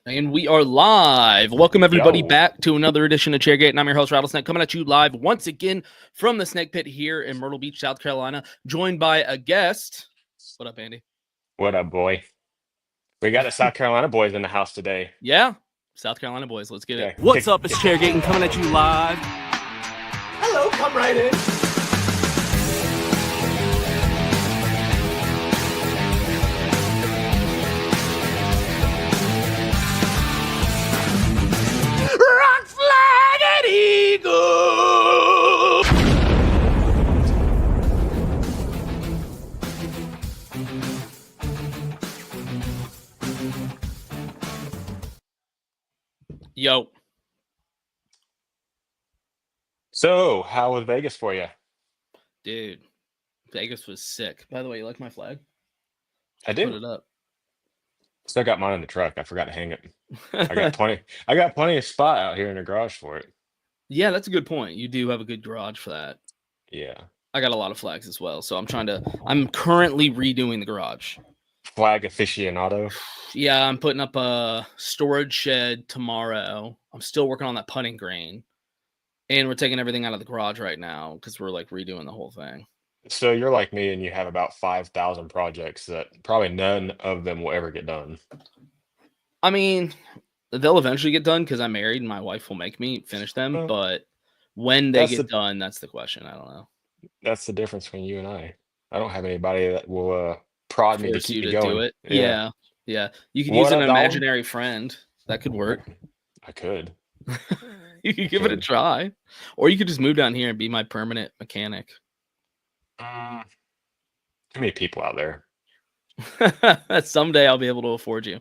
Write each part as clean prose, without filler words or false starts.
And we are live. Welcome everybody Yo. back to another edition of Chairgatin. I'm your host, Rattlesnake, coming at you live once again from the Snake Pit here in Myrtle Beach, South Carolina, joined by a guest. What up, Andy? What up, boy? We got the South Carolina boys in the house today. Yeah, South Carolina boys. Let's get Yeah, it. What's up? It's Chairgatin coming at you live. Hello, come right in. Rock flag and eagle. Yo. So, how was Vegas for you? Dude, Vegas was sick. By the way, you like my flag? I Put do. it up. Still got mine in the truck. I forgot to hang it. I got plenty of spot out here in the garage for it. Yeah, that's a good point. You do have a good garage for that. Yeah. I got a lot of flags as well, so I'm currently redoing the garage. Flag aficionado. Yeah, I'm putting up a storage shed tomorrow. I'm still working on that putting green. And we're taking everything out of the garage right now because we're like redoing the whole thing. So you're like me and you have about 5,000 projects that probably none of them will ever get done. I mean, they'll eventually get done because I'm married and my wife will make me finish them. Well, But when they that's get the done, that's the question. I don't know. that's the difference between you and I. I don't have anybody that will prod me to Force keep you me to do going. it. Yeah. Yeah. Yeah. You could use What an up, Dalton? imaginary friend. That could work. I could. You could give it a try. Or you could just move down here and be my permanent mechanic. Too many people out there. Someday I'll be able to afford you.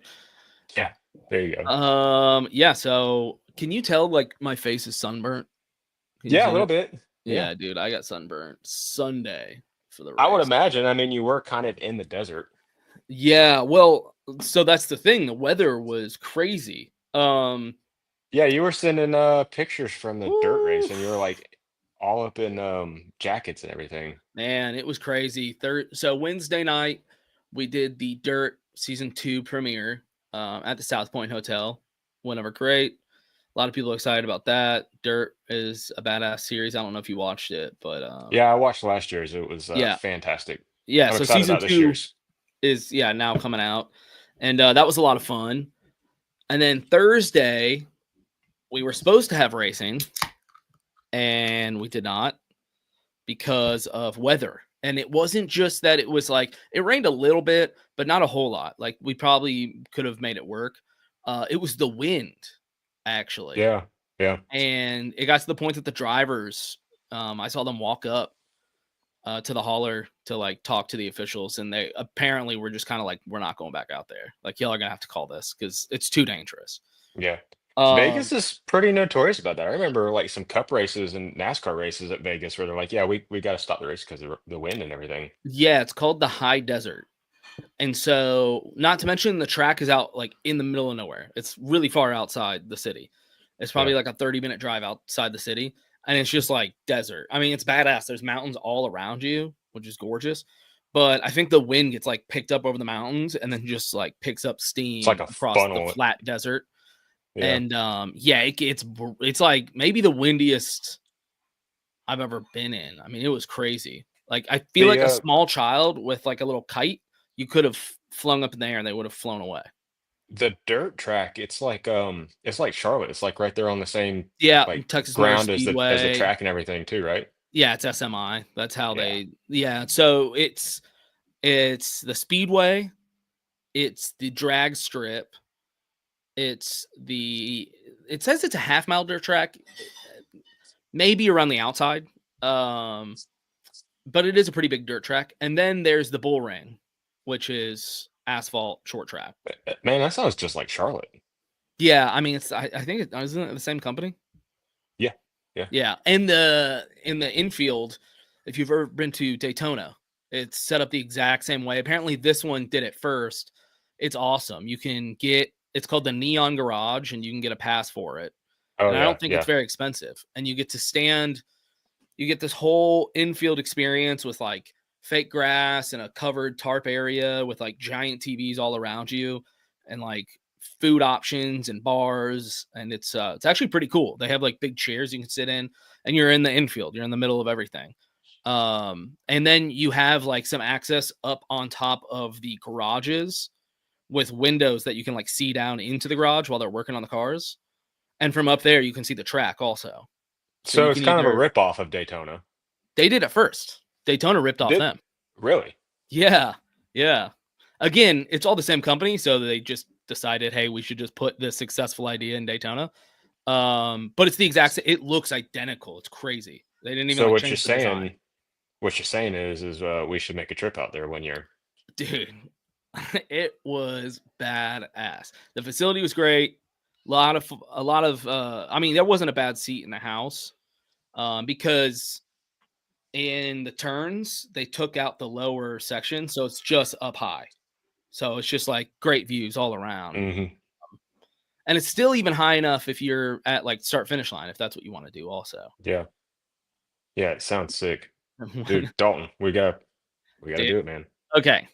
Yeah, there you go. Yeah, so can you tell like my face is sunburnt? Can you Yeah, see a little it? bit. Yeah, Yeah, dude, I got sunburnt Sunday for the I would race. imagine. I mean, you were kind of in the desert. Yeah, well, so that's the thing. The weather was crazy. Yeah, you were sending pictures from the dirt race, and you were Oof, like all up in jackets and everything. man, it was crazy. So Wednesday night we did the Dirt season 2 premiere at the South Point Hotel. Went over great. A lot of people are excited about that. Dirt is a badass series. I don't know if you watched it, but Yeah, I watched last year's. It was yeah, fantastic. yeah. I'm So excited season about this 2 year's. is now coming out, and that was a lot of fun. And then Thursday we were supposed to have racing, and we did not because of weather. And it wasn't just that it was like it rained a little bit, but not a whole lot. Like we probably could have made it work. It was the wind, actually. Yeah, yeah. And it got to the point that the drivers, I saw them walk up to the hauler to like talk to the officials, and they apparently were just kind of like, "We're not going back out there. Like, y'all are gonna have to call this because it's too dangerous." Yeah. Um, Vegas is pretty notorious about that. I remember like some cup races and NASCAR races at Vegas where they're like, yeah, we got to stop the race because of the wind and everything. yeah, it's called the High Desert, and so not to mention the track is out like in the middle of nowhere. It's really far outside the city. It's Yeah. probably like a 30-minute drive outside the city, and it's just like desert. I mean, it's badass. There's mountains all around you, which is gorgeous. But I think the wind gets like picked up over the mountains and then just like picks up It's like steam a across the funnel. flat desert. Yeah. And yeah, it's like maybe the windiest I've ever been in. I mean, it was crazy. Like I feel The like a small child with like a little kite, you could have flung up in the air and they would have flown away. The dirt track, it's like Charlotte. It's like right there on the same Yeah, like Texas Motor ground as the Speedway. track and everything too, right? Yeah, it's SMI. That's how Yeah. they. Yeah, so it's the speedway, it's the drag strip, it says it's a half mile dirt track, maybe around the outside. Um, but it is a pretty big dirt track. And then there's the bull ring, which is asphalt short track. Man, that sounds just like Charlotte. Yeah, I mean I think isn't it the same company? Yeah. Yeah. Yeah. And in the infield, if you've ever been to Daytona, it's set up the exact same way. Apparently this one did it first. It's awesome. It's called the Neon Garage, and you can get a pass for it. Oh And I yeah. don't think it's Yeah. very expensive. And you get this whole infield experience with like fake grass and a covered tarp area with like giant TVs all around you and like food options and bars, and it's actually pretty cool. They have like big chairs you can sit in, and you're in the infield. You're in the middle of everything. And then you have like some access up on top of the garages with windows that you can like see down into the garage while they're working on the cars. And from up there, you can see the track also. So you it's can kind of a either- ripoff of Daytona. They did it first. Daytona ripped off Did- them. Really? Yeah. Yeah. Again, it's all the same company. So they just decided, hey, we should just put this successful idea in Daytona. But it's the exact same. It looks identical. It's crazy. They didn't even So like, what change you're the design. saying, what you're saying is we should make a trip out there one year. Dude, it was badass. The facility was great. A lot of I mean, there wasn't a bad seat in the house. Because in the turns they took out the lower section, so it's just up high. So it's just like great views all around. Mm-hmm. And it's still even high enough if you're at like start finish line, if that's what you want to do also. Yeah. Yeah, it sounds sick. Dude, Dalton, we gotta Dude. do it, man. Okay.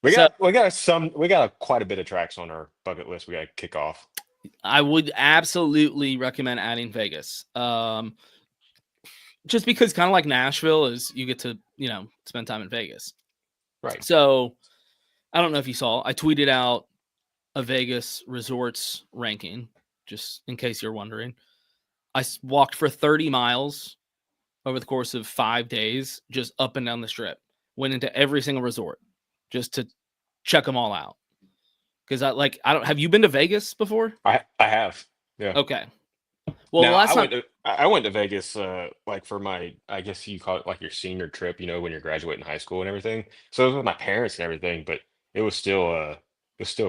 We So- got quite a bit of tracks on our bucket list we gotta kick off. I would absolutely recommend adding Vegas. Just because kind of like Nashville is you get to, spend time in Vegas. Right. So I don't know if you saw, I tweeted out a Vegas resorts ranking, just in case you're wondering. I walked for 30 miles over the course of 5 days, just up and down the strip. Went into every single resort just to check them all out. Because have you been to Vegas before? I have. Yeah. Okay. Well, Now, last time I went to Vegas like for my, I guess you call it like your senior trip, when you're graduating high school and everything. So it was with my parents and everything, but it was still a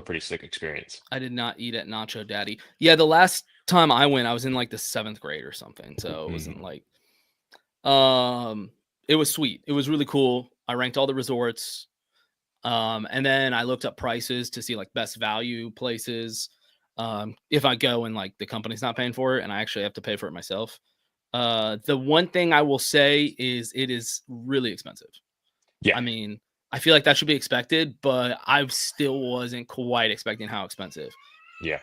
pretty sick experience. I did not eat at Nacho Daddy. Yeah, the last time I went, I was in like the 7th grade or something. So it wasn't like it was sweet. It was really cool. I ranked all the resorts. And then I looked up prices to see like best value places. If I go and like the company's not paying for it and I actually have to pay for it myself. The one thing I will say is it is really expensive. Yeah. I mean, I feel like that should be expected, but I still wasn't quite expecting how expensive. Yeah.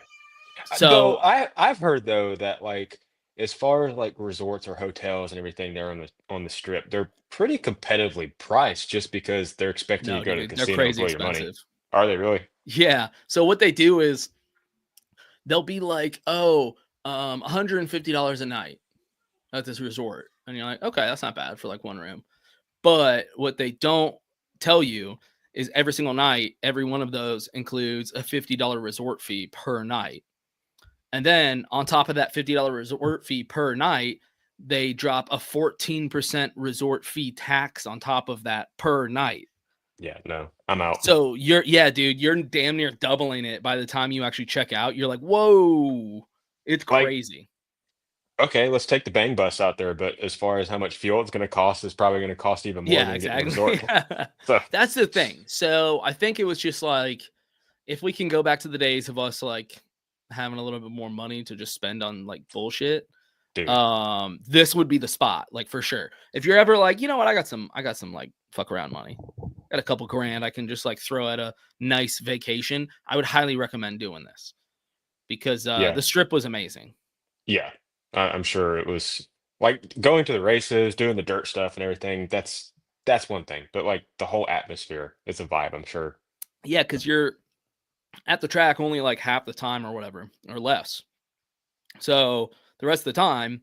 So Though I've heard though that like as far as like resorts or hotels and everything there on the strip, they're pretty competitively priced just because they're expecting you to go to the they're casino and crazy blow your money. expensive. Are they really? Yeah. So what they do is they'll be like, $150 a night at this resort. And you're like, okay, that's not bad for like one room. But what they don't tell you is every single night, every one of those includes a $50 resort fee per night. And then on top of that $50 resort fee per night, they drop a 14% resort fee tax on top of that per night. Yeah, no, I'm out. So you're damn near doubling it by the time you actually check out. You're like, whoa, it's crazy. Okay, let's take the bang bus out there, but as far as how much fuel it's going to cost, it's probably going to cost even more Yeah, than exactly. getting the resort. So That's the thing. So I think it was just like, if we can go back to the days of us like having a little bit more money to just spend on like bullshit, dude, this would be the spot, like for sure. If you're ever like, you know what, I got some like fuck around money, got a couple grand I can just like throw at a nice vacation, I would highly recommend doing this because the strip was amazing. Yeah, I'm sure it was like going to the races, doing the dirt stuff and everything. That's one thing, but like the whole atmosphere is a vibe, I'm sure. Yeah, because you're at the track only like half the time or whatever, or less. So the rest of the time,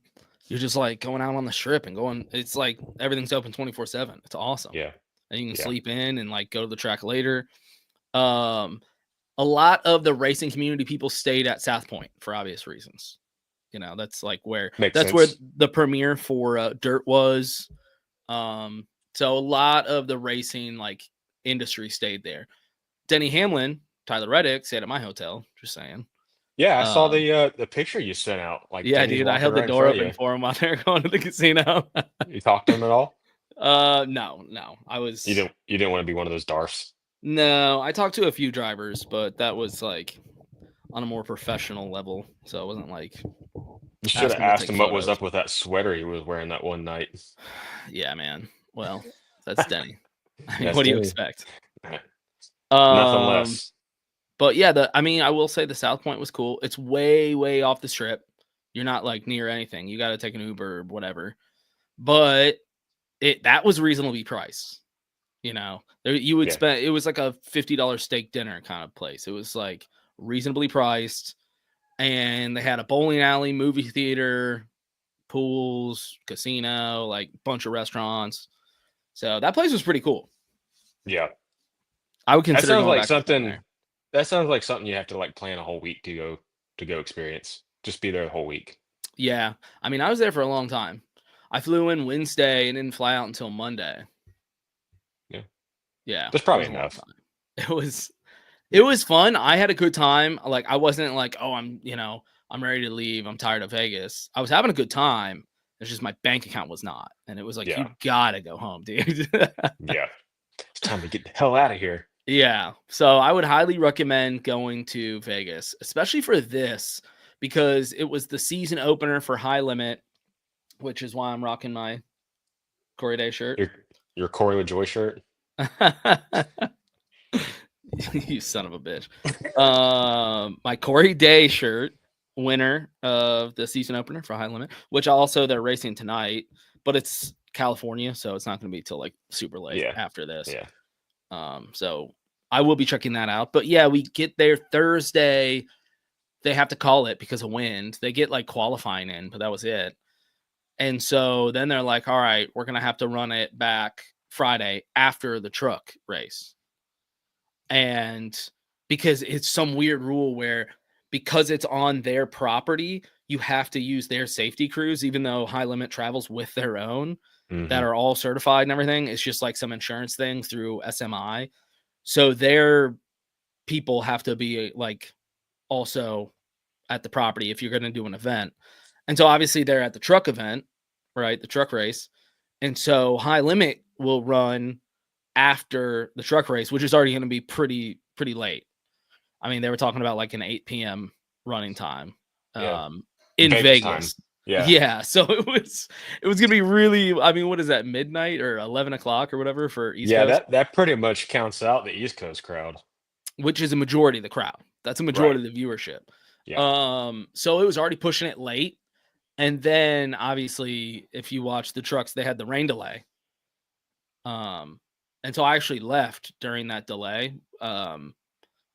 you're just like going out on the strip and going, it's like everything's open 24/7. It's awesome. Yeah. And you can sleep in and like go to the track later. A lot of the racing community people stayed at South Point for obvious reasons. That's like where where the premiere for Dirt was. So a lot of the racing like industry stayed there. Denny Hamlin, Tyler Reddick stayed at my hotel. Just saying. Yeah, I saw the picture you sent out. Like, yeah, dude, I held the door open for him while they were going to the casino. You talked to him at all? No. I was. You didn't want to be one of those Darfs. No, I talked to a few drivers, but that was like on a more professional level. So it wasn't like. You should have asked him what was up with that sweater he was wearing that one night. Yeah, man. Well, that's Denny. I mean, That's what do you Denny. expect? Nothing less. But yeah, I mean, I will say the South Point was cool. It's way, way off the strip. You're not like near anything. You got to take an Uber or whatever. But that was reasonably priced. You know, you would spend. It was like a $50 steak dinner kind of place. It was like reasonably priced, and they had a bowling alley, movie theater, pools, casino, like bunch of restaurants. So that place was pretty cool. Yeah, I would consider that sounds going like back to something. there. That sounds like something you have to like plan a whole week to go experience. Just be there the whole week. Yeah, I mean, I was there for a long time. I flew in Wednesday and didn't fly out until Monday. Yeah, that's probably enough. It was fun. I had a good time. Like I wasn't like, oh, I'm ready to leave. I'm tired of Vegas. I was having a good time. It's just my bank account was not, and it was like, you gotta go home, dude. Yeah, it's time to get the hell out of here. Yeah, so I would highly recommend going to Vegas, especially for this, because it was the season opener for High Limit, which is why I'm rocking my Corey Day shirt. Your Corey LaJoy shirt. You son of a bitch. My Corey Day shirt, winner of the season opener for High Limit, which also they're racing tonight, but it's California, so it's not going to be till like super late after this. Yeah. So I will be checking that out. But yeah, we get there Thursday. They have to call it because of wind. They get like qualifying in, but that was it. And so then they're like, all right, we're going to have to run it back Friday after the truck race. And because it's some weird rule where because it's on their property, you have to use their safety crews, even though High Limit travels with their own that are all certified and everything. It's just like some insurance thing through SMI. So their people have to be like also at the property if you're going to do an event. And so obviously they're at the truck event, right? The truck race. And so High Limit will run after the truck race, which is already going to be pretty late. I mean, they were talking about like an 8 p.m. running time in Vegas. Yeah. So it was going to be really, I mean, what is that, midnight or 11 o'clock or whatever for East Coast? Yeah, that pretty much counts out the East Coast crowd. Which is a majority of the crowd. That's a majority of the viewership. Yeah. So it was already pushing it late. And then obviously, if you watch the trucks, they had the rain delay. And so I actually left during that delay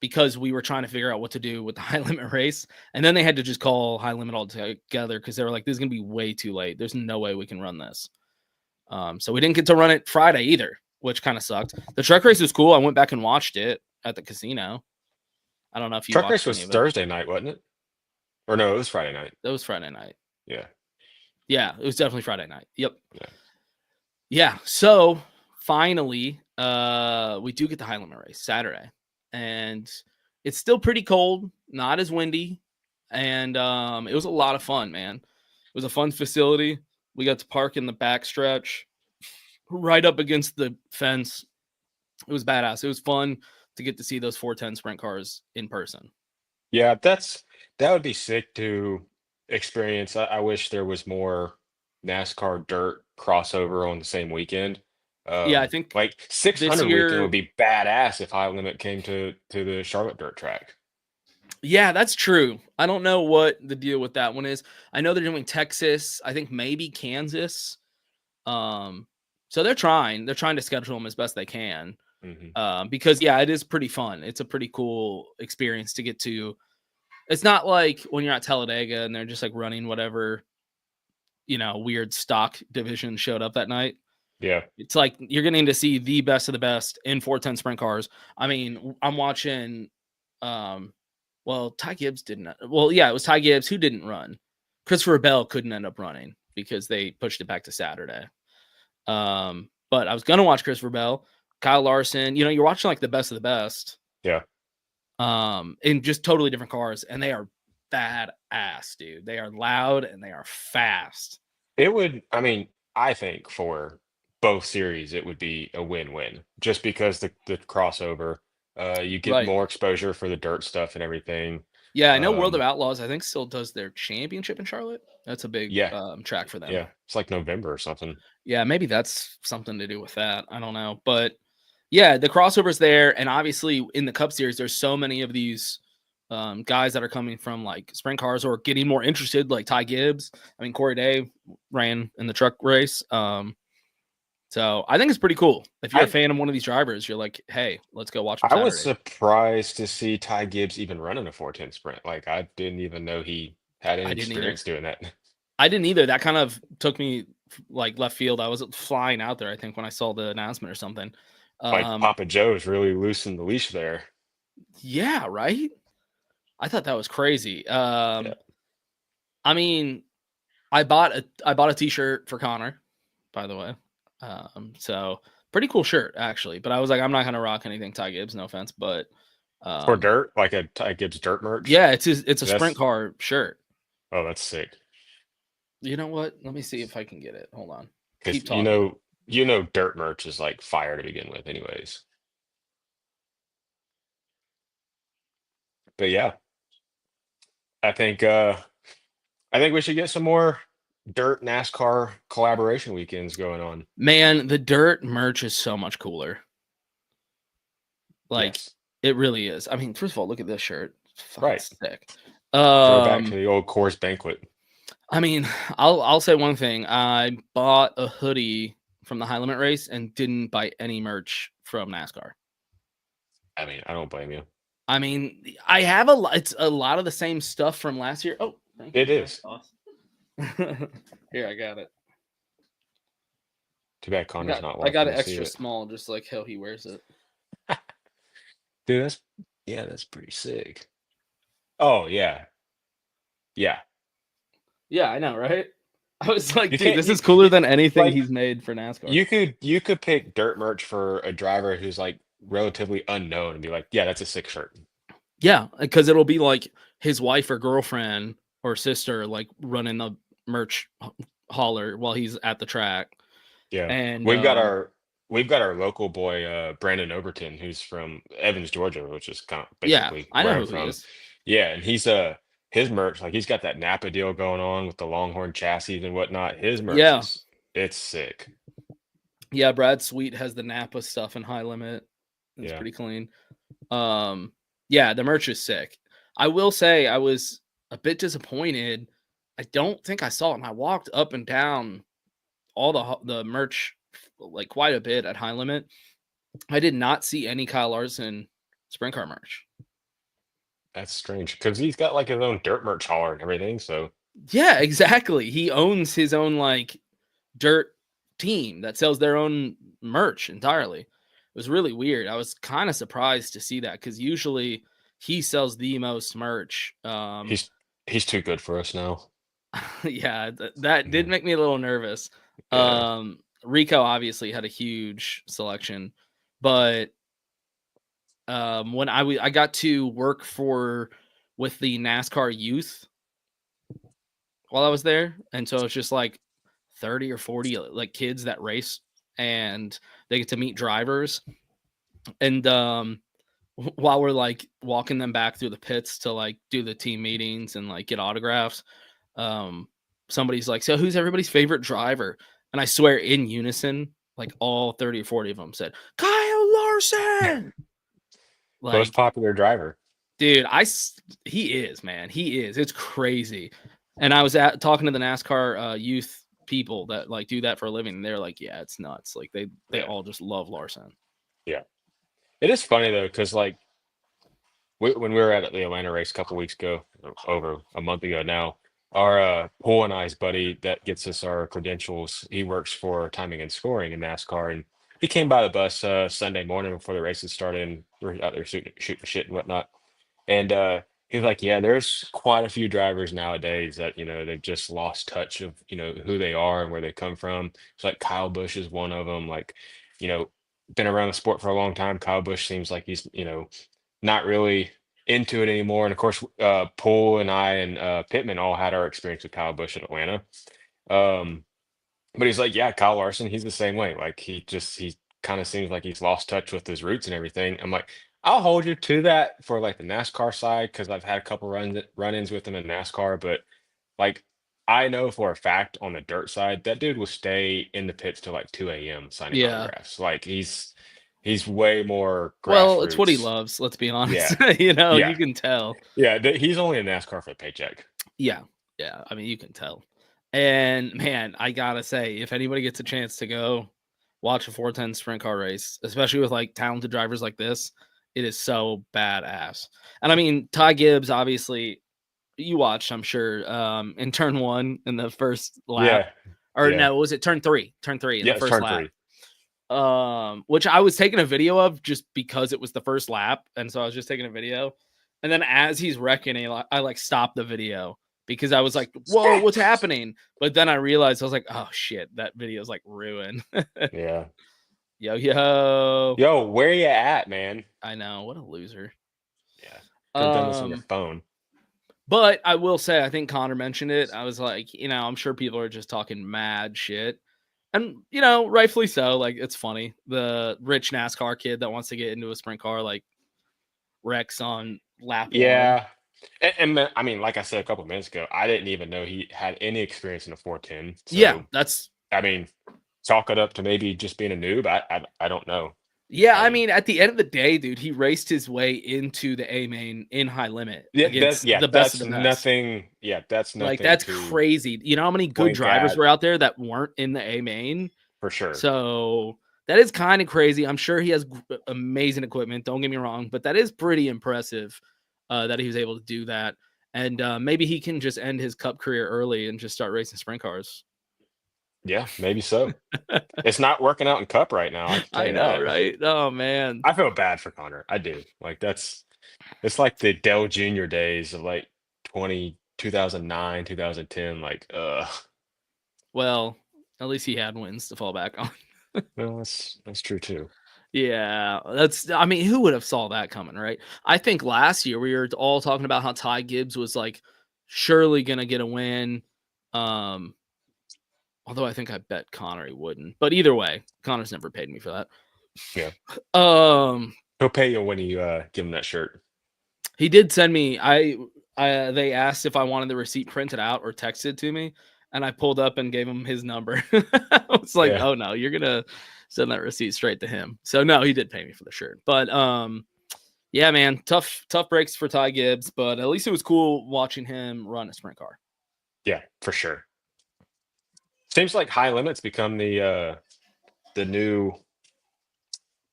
because we were trying to figure out what to do with the High Limit race. And then they had to just call High Limit all together because they were like, this is going to be way too late. There's no way we can run this. So we didn't get to run it Friday either, which kind of sucked. The truck race was cool. I went back and watched it at the casino. I don't know if you truck race was Thursday night, wasn't it? Or no, it was Friday night. That was Friday night. Yeah, it was definitely Friday night. Yep. Yeah. So finally, we do get the High Limit race Saturday, and it's still pretty cold, not as windy, and it was a lot of fun, man. It was a fun facility. We got to park in the back stretch, right up against the fence. It was badass. It was fun to get to see those 410 sprint cars in person. Yeah, that would be sick to experience. I wish there was more NASCAR dirt crossover on the same weekend. I think like 600 weekend would be badass if High Limit came to the Charlotte dirt track. Yeah, that's true. I don't know what the deal with that one is. I know they're doing Texas, I think maybe Kansas. So they're trying to schedule them as best they can. Because it is pretty fun. It's a pretty cool experience to get to. It's not like when you're at Talladega and they're just like running whatever, weird stock division showed up that night. Yeah. It's like you're getting to see the best of the best in 410 sprint cars. I mean, I'm watching, Ty Gibbs didn't. Well, yeah, it was Ty Gibbs who didn't run. Christopher Bell couldn't end up running because they pushed it back to Saturday. But I was going to watch Christopher Bell, Kyle Larson. You're watching like the best of the best. Yeah. In just totally different cars, and they are badass, dude. They are loud and they are fast. It would, I mean, I think for both series, it would be a win-win just because the crossover, you get more exposure for the dirt stuff and everything. Yeah, I know World of Outlaws, I think, still does their championship in Charlotte. That's a big track for them. Yeah, it's like November or something. Yeah, maybe that's something to do with that. I don't know. But Yeah, the crossover's there, and obviously in the Cup Series, there's so many of these guys that are coming from like sprint cars or getting more interested, like Ty Gibbs. I mean, Corey Day ran in the truck race. So I think it's pretty cool. If you're a fan of one of these drivers, you're like, hey, let's go watch him I was Saturday. surprised to see Ty Gibbs even running a 410 sprint. Like I didn't even know he had any I didn't either. experience doing that. I didn't either. That kind of took me like left field. I was flying out there, I think, when I saw the announcement or something. Like Papa Joe's really loosened the leash there. Yeah, right. I thought that was crazy. Yeah. I mean, I bought a t-shirt for Connor, by the way. So pretty cool shirt actually. But I was like, I'm not gonna rock anything Ty Gibbs, no offense, but For dirt, like a Ty Gibbs dirt merch. yeah, it's a sprint car shirt. Oh, that's sick. You know what? Let me see if I can get it. Hold on. Because Keep talking. you know, dirt merch is like fire to begin with, anyways. But yeah, I think we should get some more dirt NASCAR collaboration weekends going on. Man, the dirt merch is so much cooler. Like Yes. it really is. I mean, first of all, look at this shirt. It's fucking Right. sick. Throw back to the old Coors Banquet. I mean, I'll say one thing. I bought a hoodie from the high limit race and didn't buy any merch from NASCAR. I mean, I don't blame you. I mean, I have it's a lot of the same stuff from last year. Oh, thank you. It is. Awesome. Here, I got it. Too bad Connor's not I watching. got it to see extra it. small, just like how he wears it. Dude, that's pretty sick. Oh yeah. Yeah. Yeah, I know, right? I was like, You dude, can't- this you- is cooler than anything like, he's made for NASCAR. You could pick dirt merch for a driver who's like relatively unknown and be like, yeah, that's a sick shirt. Yeah, because it'll be like his wife or girlfriend or sister like running the merch hauler while he's at the track. Yeah. And we've got our local boy Brandon Overton, who's from Evans, Georgia, which is kind of basically I where know I'm who he from. is. Yeah, and he's his merch, like he's got that Napa deal going on with the Longhorn chassis and whatnot. His merch it's sick. Yeah, Brad Sweet has the Napa stuff in high limit. It's pretty clean. Yeah, the merch is sick. I will say I was a bit disappointed. I don't think I saw it. And I walked up and down all the merch like quite a bit at high limit. I did not see any Kyle Larson sprint car merch. That's strange because he's got like his own dirt merch hauler and everything. So Yeah, exactly. He owns his own like dirt team that sells their own merch entirely. It was really weird. I was kind of surprised to see that because usually he sells the most merch. he's too good for us now. Yeah, that did make me a little nervous. Yeah. Rico obviously had a huge selection, but when I got to work with the NASCAR youth while I was there, and so it's just like 30 or 40 like kids that race, and they get to meet drivers, and while we're like walking them back through the pits to like do the team meetings and like get autographs, somebody's like, so who's everybody's favorite driver? And I swear in unison, like all 30 or 40 of them said, Kyle Larson. Most popular driver. Dude, he is, man. He is. It's crazy. And I was talking to the NASCAR youth people that like do that for a living, and they're like, yeah, it's nuts. Like they all just love Larson. Yeah. It is funny though, because like when we were at the Atlanta race a couple weeks ago, over a month ago now, our Paul and I's buddy that gets us our credentials, he works for timing and scoring in NASCAR, and he came by the bus Sunday morning before the races started, and we were out there shooting shit and whatnot. And he's like, yeah, there's quite a few drivers nowadays that, they've just lost touch of, who they are and where they come from. It's like Kyle Busch is one of them. Like, been around the sport for a long time. Kyle Busch seems like he's, not really into it anymore. And of course, Poole and I and Pittman all had our experience with Kyle Busch in Atlanta. But he's like, yeah, Kyle Larson, he's the same way. Like he kind of seems like he's lost touch with his roots and everything. I'm like, I'll hold you to that for like the NASCAR side because I've had a couple run-ins with him in NASCAR, but like I know for a fact on the dirt side that dude will stay in the pits till like 2 a.m. signing autographs. Like he's He's way more Well, it's what he grassroots. loves. Let's be honest. Yeah, You know, yeah, you can tell. yeah. He's only in NASCAR for the paycheck. Yeah, yeah. I mean, you can tell. And man, I gotta say, if anybody gets a chance to go watch a 410 sprint car race, especially with like talented drivers like this, it is so badass. And I mean, Ty Gibbs, obviously, you watched, I'm sure, in turn one in the first lap, Yeah, or yeah, no, was it turn three? Turn three in yeah. the It's first turn lap. 3. Which I was taking a video of just because it was the first lap, and so I was just taking a video. And then as he's wrecking, I like stopped the video because I was like, "Whoa, what's happening?" But then I realized I was like, "Oh shit, that video's like ruined." Yeah. Yo, Yo, where you at, man? I know, what a loser. Yeah, could have done this on your Um, phone. but I will say, I think Connor mentioned it. I was like, I'm sure people are just talking mad shit. And rightfully so. Like, it's funny. The rich NASCAR kid that wants to get into a sprint car, like, wrecks on lap one. Yeah, I mean, like I said a couple minutes ago, I didn't even know he had any experience in a 410. Yeah, So, that's I mean, chalk it up to maybe just being a noob. I don't know. yeah. I I mean, mean, at the end of the day, dude, he raced his way into the A main in high limit against the best of that's the best. nothing. Yeah, that's Like, nothing that's to crazy. You know how many good blink drivers at were out there that weren't in the A main? for sure. So that is kind of crazy. I'm sure he has amazing equipment. Don't get me wrong, but that is pretty impressive that he was able to do that. And maybe he can just end his Cup career early and just start racing sprint cars. Yeah, maybe so. It's not working out in Cup right now. I can tell I you know, that. right? Oh man. I feel bad for Connor. I do. Like it's like the Dell Jr. days of like 2009, 2010. Like, Well, at least he had wins to fall back on. well, that's true too. Yeah, I mean, who would have saw that coming, right? I think last year we were all talking about how Ty Gibbs was like surely gonna get a win. Um, although I think I bet Connor he wouldn't. But either way, Connor's never paid me for that. Yeah, Um, he'll pay you when you give him that shirt. he did send me. They asked if I wanted the receipt printed out or texted to me, and I pulled up and gave him his number. I was like, Yeah, "Oh no, you're gonna send that receipt straight to him." So no, he did pay me for the shirt. But yeah, man, tough breaks for Ty Gibbs, but at least it was cool watching him run a sprint car. yeah, for sure. Seems like high limits become the new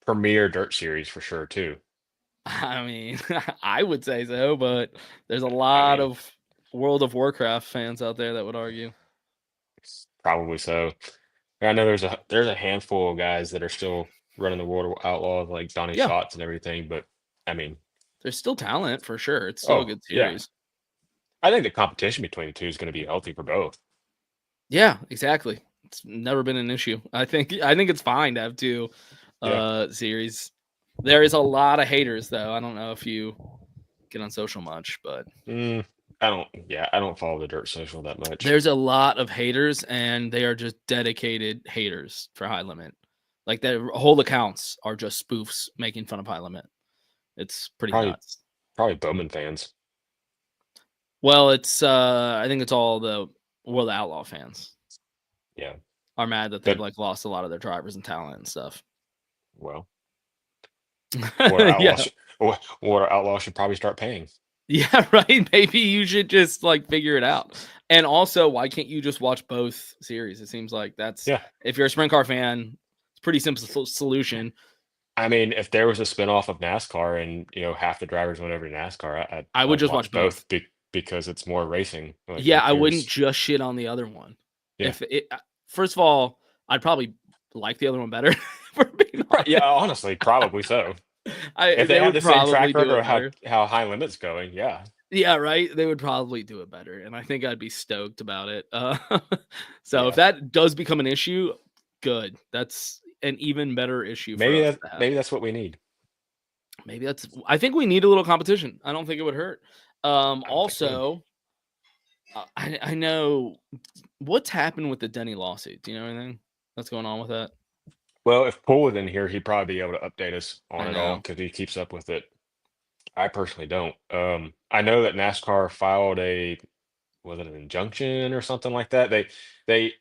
premier dirt series for sure too. I mean, I would say so, but there's a I lot mean, of World of Warcraft fans out there that would argue. probably so. I know there's a handful of guys that are still running the World of Outlaws like Donnie Yeah, Schatz and everything, but I mean, there's still talent for sure. It's still a oh good yeah, series. I think the competition between the two is going to be healthy for both. Yeah, exactly. It's never been an issue. I think it's fine to have two Yeah. series. There is a lot of haters though. I don't know if you get on social much, but I don't. Yeah, I don't follow the dirt social that much. there's a lot of haters and they are just dedicated haters for High Limit. Like their whole accounts are just spoofs making fun of High Limit. It's pretty Probably nuts. Bowman fans. Well, it's I think it's all the World Outlaw fans Yeah. are mad that they've That like lost a lot of their drivers and talent and stuff. well, Water Outlaw. Yeah. Water Outlaw should probably start paying. Yeah, right. Maybe you should just like figure it out. And also, why can't you just watch both series? It seems like that's Yeah. if you're a sprint car fan, it's a pretty simple solution. I mean, if there was a spinoff of NASCAR and half the drivers went over to NASCAR, I I would would just watch watch both. both because it's more racing. Like Yeah, if I wouldn't there's just shit on the other one. yeah, If it, first of all, I'd probably like the other one better. For being yeah, honest, honestly, probably so. If they they had would the same probably track do record it of better. how high limits going, yeah, Yeah, right. They would probably do it better, and I think I'd be stoked about it. So if yeah. that does become an issue, good. That's an even better issue for us to have. Maybe that's what we need. Maybe that's. I think we need a little competition. I don't think it would hurt. I don't think it would. Also, I know what's happened with the Denny lawsuit. Do you know anything that's going on with that? Well, if Poole was in here, he'd probably be able to update us on I it all know. because he keeps up with it. I personally don't. I know that NASCAR filed was it an injunction or something like that? They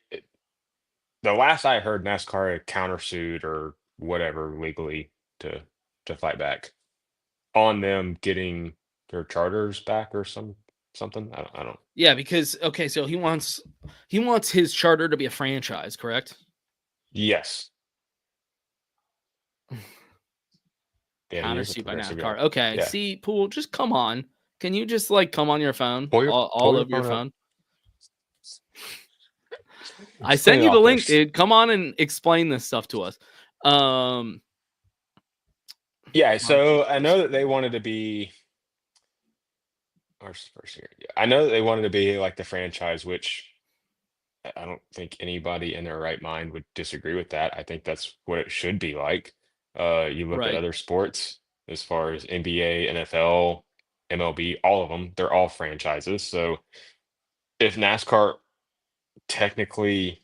the last I heard, NASCAR had countersued or whatever legally to fight back on them getting their charters back or something. I don't. Yeah, because okay, so he wants his charter to be a franchise, correct? Yes. Yeah, he Counter is a suit by progressive guy. NASCAR. Okay, Yeah. see, Pool, just come on. Can you just like come on your phone, Pull your all over your phone up. phone? I Just sent clean it you the off link, first. dude. Come on and explain this stuff to us. Yeah, so I know that they wanted to be our first year. Yeah, I know that they wanted to be like the franchise, which I don't think anybody in their right mind would disagree with that. I think that's what it should be like. You look at Right. other sports as far as NBA, NFL, MLB, all of them, they're all franchises. So if NASCAR technically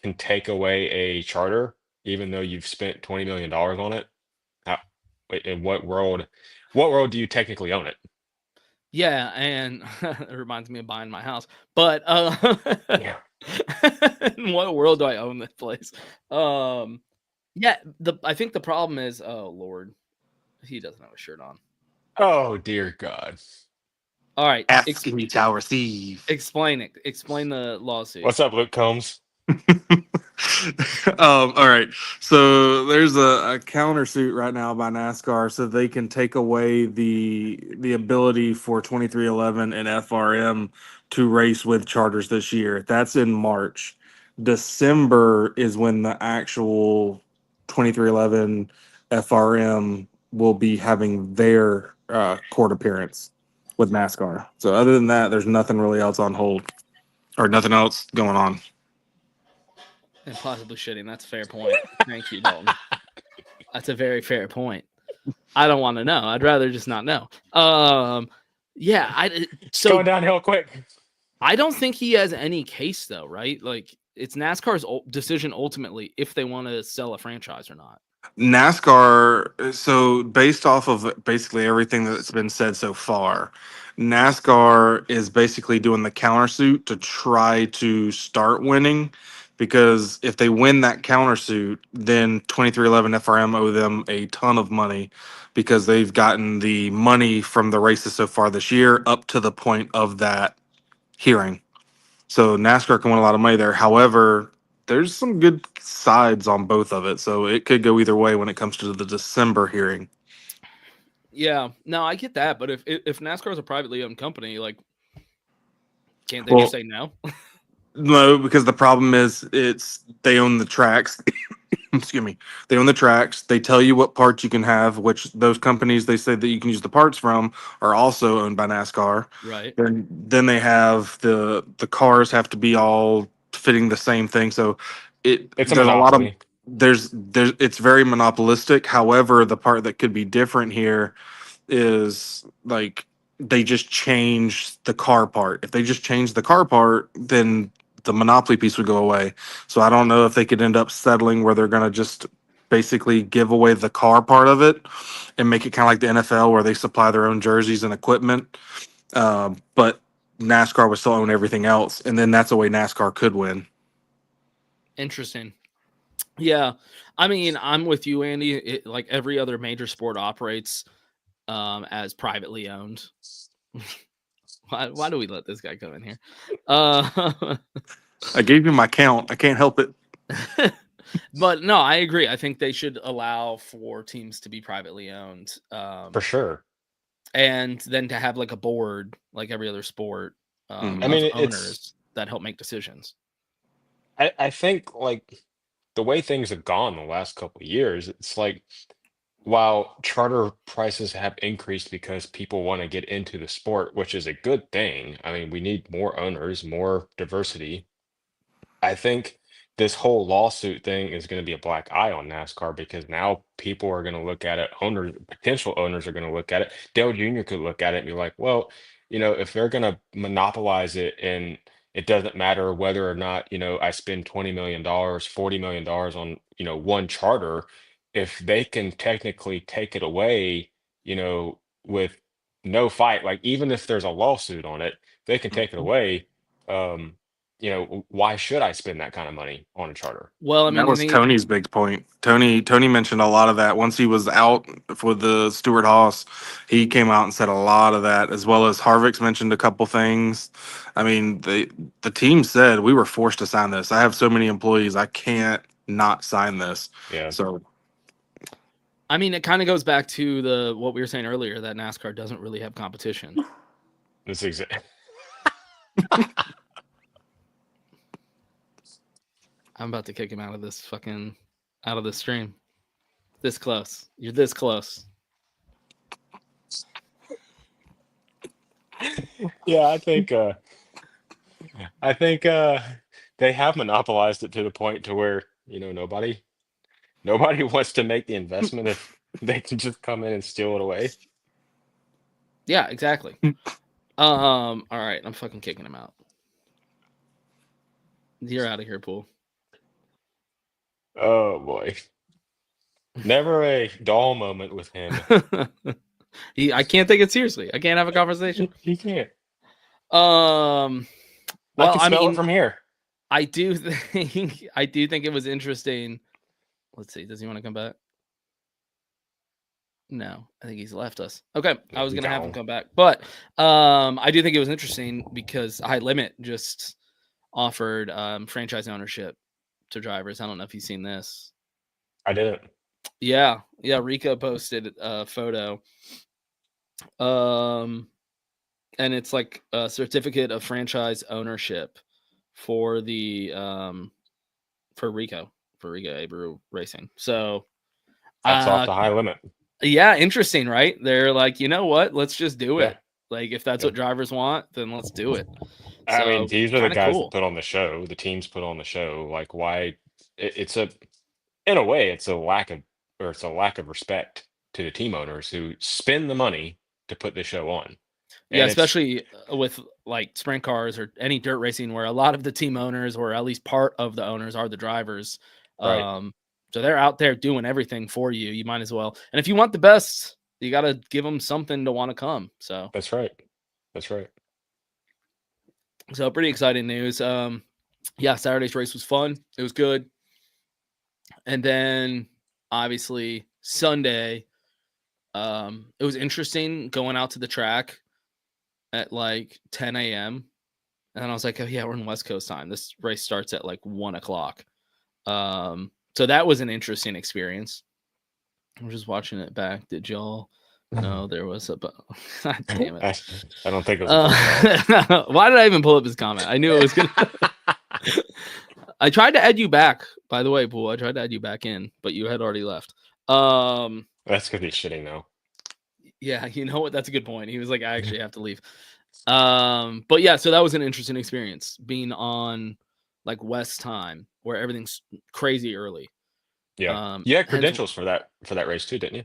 can take away a charter, even though you've spent $20 million on it, how, in what world do you technically own it? Yeah, and it reminds me of buying my house. But Yeah. in what world do I own this place? Yeah, I think the problem is, oh Lord, he doesn't have a shirt on. Oh dear God. All right, Ask me, shall receive. explain it. Explain the lawsuit. What's up, Luke Combs? All right. So there's a countersuit right now by NASCAR, so they can take away the ability for 2311 and FRM to race with charters this year. That's in March. December is when the actual 2311 FRM will be having their court appearance with NASCAR. So other than that, there's nothing really else on hold or nothing else going on. And possibly shitting. That's a fair point. Thank you, Dalton. That's a very fair point. I don't want to know. I'd rather just not know. Yeah. It's So going downhill quick. I don't think he has any case though, right? Like it's NASCAR's decision ultimately if they want to sell a franchise or not. NASCAR, so based off of basically everything that's been said so far, NASCAR is basically doing the countersuit to try to start winning because if they win that countersuit, then 2311 FRM owe them a ton of money because they've gotten the money from the races so far this year up to the point of that hearing. So NASCAR can win a lot of money there. However, there's some good sides on both of it, so it could go either way when it comes to the December hearing. Yeah, no, I get that, but if NASCAR is a privately owned company, like, can't they Well, just say no? No, because the problem is they own the tracks. Excuse me. They own the tracks. They tell you what parts you can have, which those companies they say that you can use the parts from are also owned by NASCAR. Right. Then they have the cars have to be all fitting the same thing. So It's a there's a lot of monopoly. there's it's very monopolistic. However, the part that could be different here is like they just change the car part. If they just change the car part, then the monopoly piece would go away. So I don't know if they could end up settling where they're going to just basically give away the car part of it and make it kind of like the NFL where they supply their own jerseys and equipment. But NASCAR would still own everything else, and then that's a way NASCAR could win. Interesting. Yeah, I mean, I'm with you, Andy. Like every other major sport operates as privately owned. Why do we let this guy come in here? I gave you my count. I can't help it. But no, I agree. I think they should allow for teams to be privately owned. For sure. And then to have like a board, like every other sport, I of mean, owners that help make decisions. I think like the way things have gone the last couple of years, it's like while charter prices have increased because people want to get into the sport, which is a good thing. I mean, we need more owners, more diversity. I think this whole lawsuit thing is going to be a black eye on NASCAR because now people are going to look at it, owners, potential owners are going to look at it. Dale Jr. could look at it and be like, well, if they're going to monopolize it and it doesn't matter whether or not, I spend $20 million, $40 million on, one charter, if they can technically take it away, with no fight, like even if there's a lawsuit on it, they can take it away. why should I spend that kind of money on a charter? Well, I That mean, I was think Tony's big point. Tony mentioned a lot of that once he was out for the Stuart Haas. He came out and said a lot of that, as well as Harvick's mentioned a couple things. I mean, the team said we were forced to sign this. I have so many employees, I can't not sign this. Yeah, So I mean, it kind of goes back to what we were saying earlier, that NASCAR doesn't really have competition. this exact. I'm about to kick him out of this stream. This close. You're this close. Yeah, I think they have monopolized it to the point to where nobody wants to make the investment if they can just come in and steal it away. Yeah, exactly. All right, I'm fucking kicking him out. You're out of here, Pool. Oh boy, never a dull moment with him. I can't take it seriously. I can't have a conversation. He can't. Well, I can I smell mean, it from here. I do think it was interesting. Let's see. Does he want to come back? No, I think he's left us. Okay, I was gonna have him come back, but I do think it was interesting because High Limit just offered franchise ownership to drivers. I don't know if you've seen this. I didn't. Yeah, Rika posted a photo, and it's like a certificate of franchise ownership for the for Rico Abreu Racing. So That's off the High Limit. yeah, interesting, right? They're like, you know what? Let's just do Yeah. it. Like, if that's what drivers want, then let's do it. I mean, these are the kinda guys cool. that put on the show. The teams put on the show. Like, why? It's in a way, it's a lack of respect to the team owners who spend the money to put the show on. Yeah, And especially with like sprint cars or any dirt racing where a lot of the team owners or at least part of the owners are the drivers. Right. So they're out there doing everything for you. You might as well. And if you want the best, you got to give them something to want to come. So That's right. That's right. So pretty exciting news. Yeah, Saturday's race was fun. It was good. And then obviously Sunday, it was interesting going out to the track at like 10 a.m. And I was like, oh yeah, we're in West Coast time. This race starts at like 1 o'clock. So that was an interesting experience. I'm just watching it back. Did y'all know there was a God damn it. I don't think it was. Why did I even pull up his comment? I knew it was gonna I tried to add you back, by the way, Pool. I tried to add you back in, but you had already left. That's because he's shitting now. Yeah, you know what? That's a good point. He was like, I actually have to leave. But yeah, so that was an interesting experience being on like West time where everything's crazy early. Yeah. You had credentials for that race too, didn't you?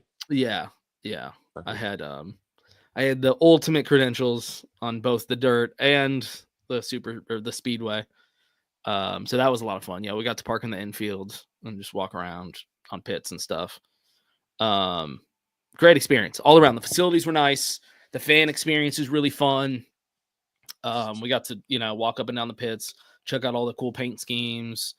Yeah. I had the ultimate credentials on both the dirt and the speedway. So that was a lot of fun. Yeah, we got to park in the infield and just walk around on pits and stuff. Great experience all around. The facilities were nice. The fan experience was really fun. We got to, walk up and down the pits, check out all the cool paint schemes,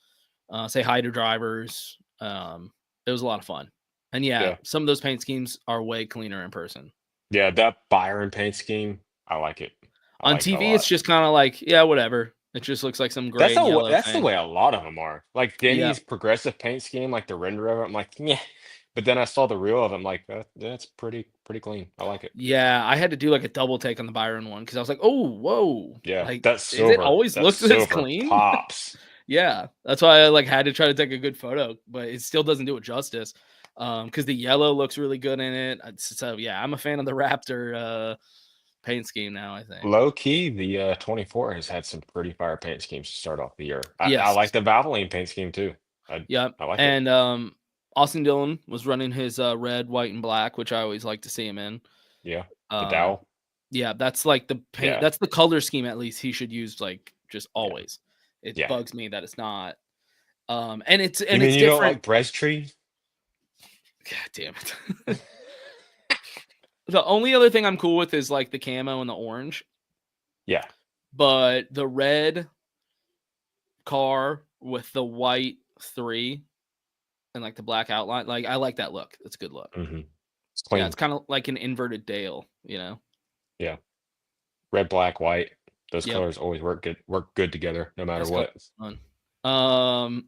say hi to drivers. It was a lot of fun. And yeah, some of those paint schemes are way cleaner in person. Yeah, that Byron paint scheme, I like it. On TV, it's just kind of like, yeah, whatever. It just looks like some gray. That's the way a lot of them are. Like Denny's progressive paint scheme, like the render of it. I'm like, yeah. But then I saw the real of it. I'm like, that's pretty clean. I like it. Yeah, I had to do like a double take on the Byron one because I was like, oh, whoa. Yeah, like, that's silver. It always looks this clean. Pops. Yeah, that's why I had to try to take a good photo, but it still doesn't do it justice. Because the yellow looks really good in it. So yeah, I'm a fan of the Raptor paint scheme now, I think. Low key, the 24 has had some pretty fire paint schemes to start off the year. I Yes. like the Valvoline paint scheme too. I like it. And Austin Dillon was running his red, white, and black, which I always like to see him in. Yeah, the Dow. Yeah, that's like the paint. Yeah. That's the color scheme at least he should use, like, just always. It bugs me that it's not. And it's you different. Don't like Brestree? God damn it. The only other thing I'm cool with is like the camo and the orange. Yeah. But the red car with the white 3 and like the black outline. Like I like that look. It's a good look. Mm-hmm. It's Yeah, clean. it's kind of like an inverted Dale, Yeah. Red, black, white. Those Yep. colors always work good together, no matter That's what. fun.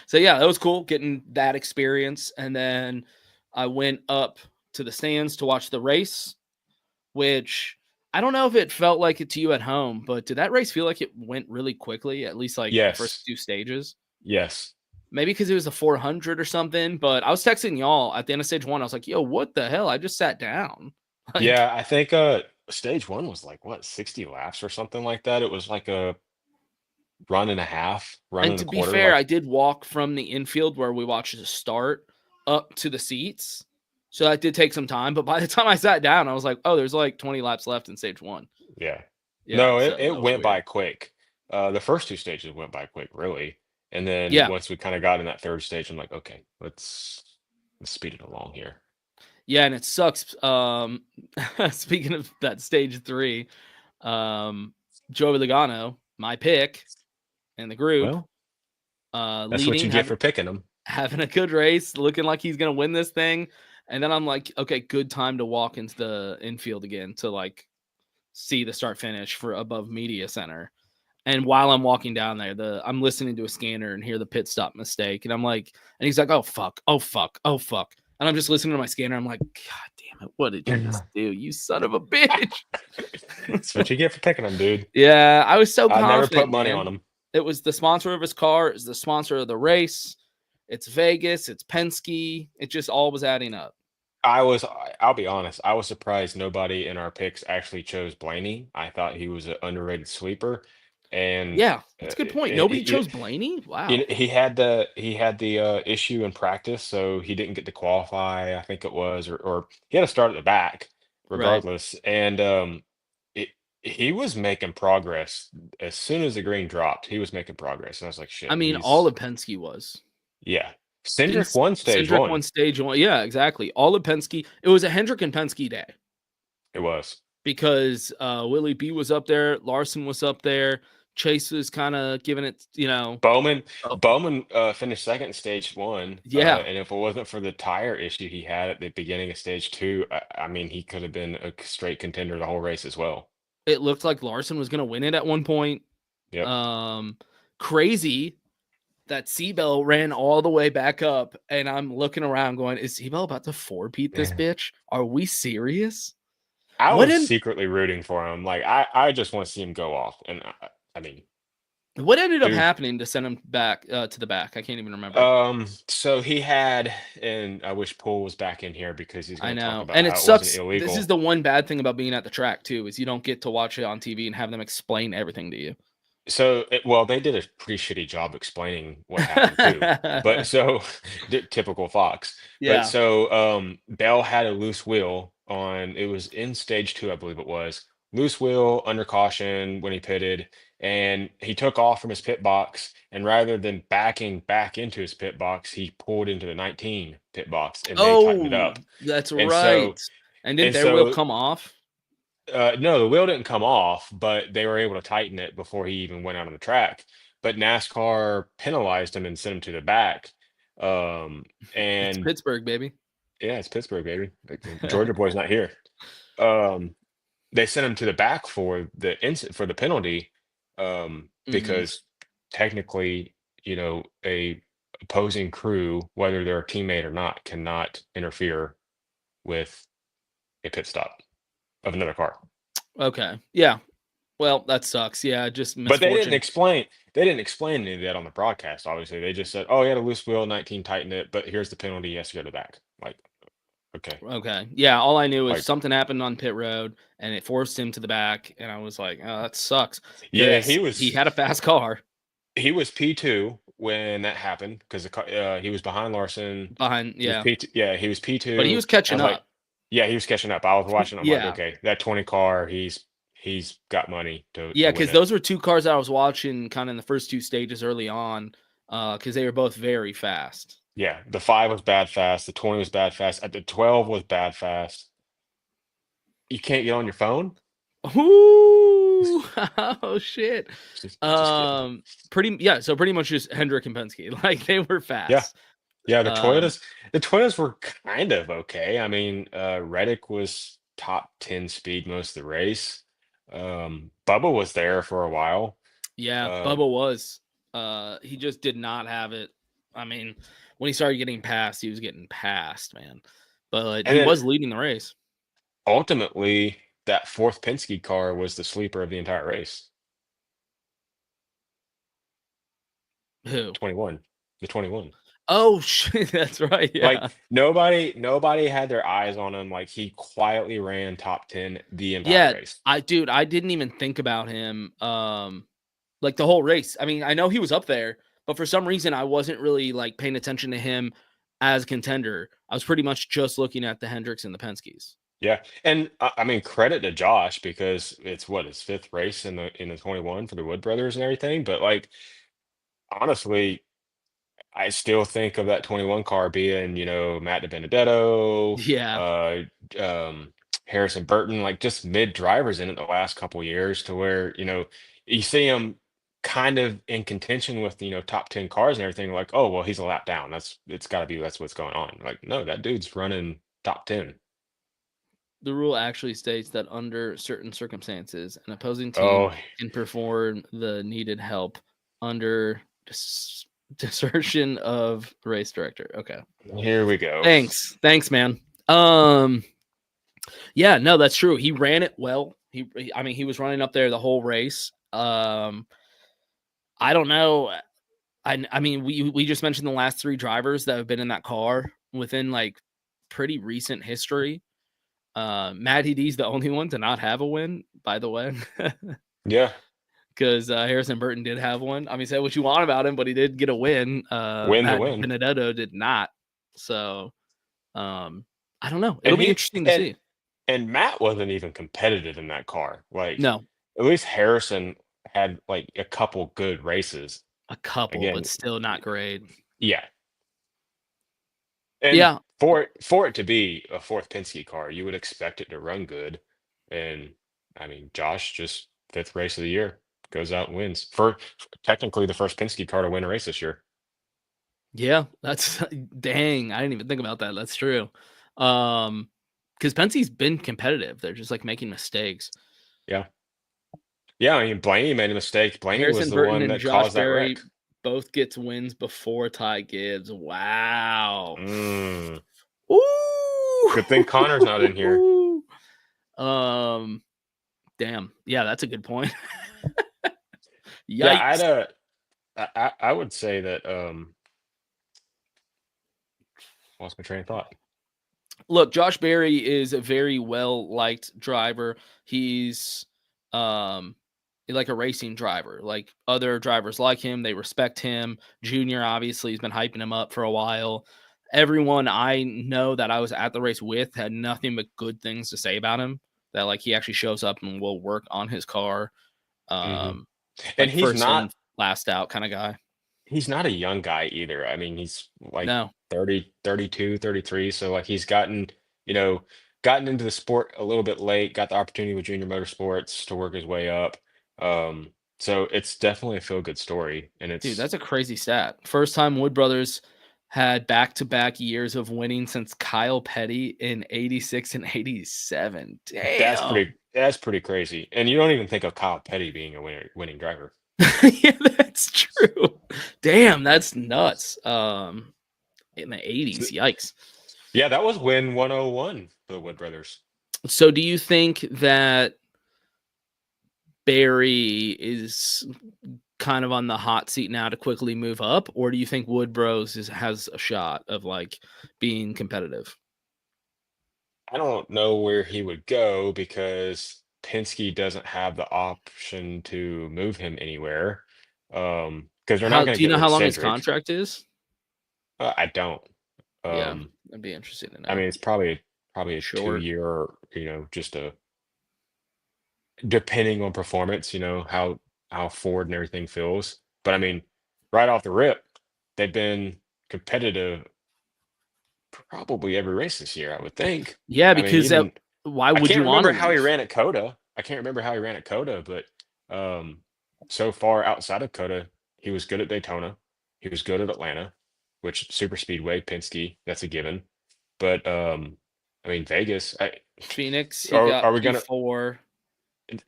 So yeah, that was cool getting that experience. And then I went up to the stands to watch the race, which I don't know if it felt like it to you at home, but did that race feel like it went really quickly, at least like the Yes. first 2 stages? Yes. Maybe because it was a 400 or something, but I was texting y'all at the end of stage 1. I was like, yo, what the hell? I just sat down. Like, Yeah, I think stage 1 was like what, 60 laps or something like that. It was like a run and a half, run and and to a be quarter. fair, Like, I did walk from the infield where we watched the start up to the seats. So that did take some time. But by the time I sat down, I was like, oh, there's like 20 laps left in stage 1. yeah. Yeah. No, So it that was went by weird. quick. The first 2 stages went by quick, really. And then Yeah. once we kind of got in that third stage, I'm like, okay, let's speed it along here. Yeah, and it sucks. Speaking of that stage 3, Joey Logano, my pick in the group, Well, that's leading, what you get for picking them. having a good race, looking like he's gonna win this thing. And then I'm like, okay, good time to walk into the infield again to like see the start finish for above media center. And while I'm walking down there, I'm listening to a scanner and hear the pit stop mistake. And I'm like, and he's like, oh fuck, oh fuck, oh fuck. And I'm just listening to my scanner. I'm like, God damn it, what did you just do? You son of a bitch. That's what you get for picking them, dude. Yeah, I was so I confident. never put money man. on them. It was the sponsor of his car, it's the sponsor of the race. It's Vegas, it's Penske. It just all was adding up. I'll be honest, I was surprised nobody in our picks actually chose Blaney. I thought he was an underrated sleeper. And Yeah, that's a good point. Nobody chose Blaney. Wow. he had the issue in practice, so he didn't get to qualify, I think it was, or he had to start at the back regardless. And he was making progress as soon as the green dropped. He was making progress, and I was like, shit. I mean, all of Penske was. Yeah. Cindric won stage Cindric 1. won stage 1. Yeah, exactly. All of Penske. It was a Hendrick and Penske day. It was. Because Willie B was up there, Larson was up there, Chase was kind of giving it, Bowman finished second in stage 1. Yeah. And if it wasn't for the tire issue he had at the beginning of stage 2, I mean, he could have been a straight contender the whole race as well. It looked like Larson was going to win it at one point. Yep. Crazy that Seabell ran all the way back up, and I'm looking around going, is Seabell about to 4-peat this bitch? Are we serious? I was secretly rooting for him. Like, I just want to see him go off. And I mean, what ended up happening to send him back to the back? I can't even remember. So he had, and I wish Poole was back in here because he's going to talk about and how it sucks. wasn't illegal. This is the one bad thing about being at the track too, is you don't get to watch it on TV and have them explain everything to you. So, they did a pretty shitty job explaining what happened too. But so, typical Fox. Yeah. But so, Bell had a loose wheel it was in stage 2, I believe it was. Loose wheel under caution when he pitted, and he took off from his pit box. And rather than backing back into his pit box, he pulled into the 19 pit box, and they tightened it up. That's And right. And didn't their wheel come off? No, the wheel didn't come off, but they were able to tighten it before he even went out on the track. But NASCAR penalized him and sent him to the back. And it's Pittsburgh, baby. Yeah, it's Pittsburgh, baby. Georgia boy's not here. They sent him to the back for the penalty, because technically, a opposing crew, whether they're a teammate or not, cannot interfere with a pit stop of another car. Okay. Yeah. Well, that sucks. Yeah, just misfortune. But they didn't explain any of that on the broadcast, obviously. They just said, oh, he had a loose wheel, 19 tightened it, but here's the penalty, he has to go to the back. Like, okay. Okay. Yeah, all I knew is something happened on pit road and it forced him to the back, and I was like, oh, that sucks. Yeah, he had a fast car. He was P2 when that happened because he was behind Larson. He was P2. But he was catching up. Yeah, he was catching up. I was watching. I'm like, okay, that 20 car, he's got money to. Yeah, because those were 2 cars I was watching kind of in the first 2 stages early on, because they were both very fast. Yeah, the 5 was bad fast. The 20 was bad fast. The 12 was bad fast. You can't get on your phone? Ooh. Ooh, oh shit. Just kidding. So pretty much just Hendrick and Penske. Like they were Yeah. fast. Yeah, Um, the Toyotas were kind of okay. I mean, Reddick was top 10 speed most of the race. Bubba was there for a while. yeah, Uh, Bubba was. He just did not have it. I mean, when he started getting passed, he was getting passed, man. But and he then was leading the race. ultimately, that fourth Penske car was the sleeper of the entire race. Who? 21. The 21. Oh shit, that's right. Like Yeah. nobody had their eyes on him. Like he quietly ran top 10 the entire Yeah, race. I didn't even think about him like the whole race. I mean, I know he was up there, but for some reason I wasn't really like paying attention to him as a contender. I was pretty much just looking at the Hendricks and the Penske's. Yeah. And I mean credit to Josh because it's what his fifth race in the 21 for the Wood brothers and everything. But like honestly, I still think of that 21 car being, Matt DiBenedetto, Yeah. uh, Harrison Burton, like just mid drivers in it the last couple years to where, you see him kind of in contention with, top 10 cars and everything. Like, oh, well, he's a lap down. That's what's going on. Like, no, that dude's running top 10. The rule actually states that under certain circumstances, an opposing team Oh, can perform the needed help under desertion of race director. Okay. here we go. Thanks, man. Yeah, no, that's true. He ran it well. I mean, he was running up there the whole race. I don't know. I mean, we just mentioned the last three drivers that have been in that car within like pretty recent history. Matty D's the only one to not have a win, by the way. Yeah. Because Harrison Burton did have one. I mean, say what you want about him, but he did get a win. Win the Matt win. Benedetto did not. So, I don't know. And It'll be interesting to see. And Matt wasn't even competitive in that car. Like, No, at least Harrison had like a couple good races. a couple, Again, but still not great. yeah. And Yeah, for it to be a fourth Penske car, you would expect it to run good. And I mean, Josh just fifth race of the year goes out and wins for technically the first Penske car to win a race this year. yeah, that's dang. I didn't even think about that. That's true. Because Penske's been competitive. They're just like making mistakes. Yeah. Yeah, I mean, Blaney made a mistake. Blaney was Harrison the Burton one and that Josh caused that Berry wreck. both gets wins before Ty Gibbs. Wow. Mm. Ooh. Good thing Connor's not in here. Damn. Yeah, that's a good point. Yikes. Yeah, I would say that lost my train of thought. Look, Josh Berry is a very well liked driver. He's like a racing driver. Like other drivers like him, they respect him. Junior obviously has been hyping him up for a while. Everyone I know that I was at the race with had nothing but good things to say about him. That like he actually shows up and will work on his car. And Like he's first not in, last out kind of guy. he's not a young guy either. I mean, he's like No. 30, 32, 33. So like he's gotten into the sport a little bit late, got the opportunity with Junior Motorsports to work his way up. So it's definitely a feel good story. And Dude, it's that's a crazy stat. First time Wood Brothers had back-to-back years of winning since Kyle Petty in 86 and 87. Damn. that's pretty crazy. And you don't even think of Kyle Petty being a winning driver. Yeah, that's true. Damn, that's nuts. In the 80s, yikes. Yeah, that was win 101 for the Wood Brothers. So do you think that Barry is kind of on the hot seat now to quickly move up, or do you think Wood Bros has a shot of like being competitive? I don't know where he would go because Penske doesn't have the option to move him anywhere. Because they're not going Do to you get know rid how of long his Cedric. contract is? I don't. Yeah, that'd be interesting to know. I mean, it's probably a Short. 2-year, or just depending on performance. How forward and everything feels. But I mean, right off the rip, they've been competitive probably every race this year, I would think. Yeah, I mean, because even why I would can't you want remember to how he leave? ran at Coda. I can't remember how he ran at Coda, but so far outside of Coda, he was good at Daytona. He was good at Atlanta, which super speedway, Penske, that's a given. But I mean Vegas, Phoenix, he are got we gonna P4.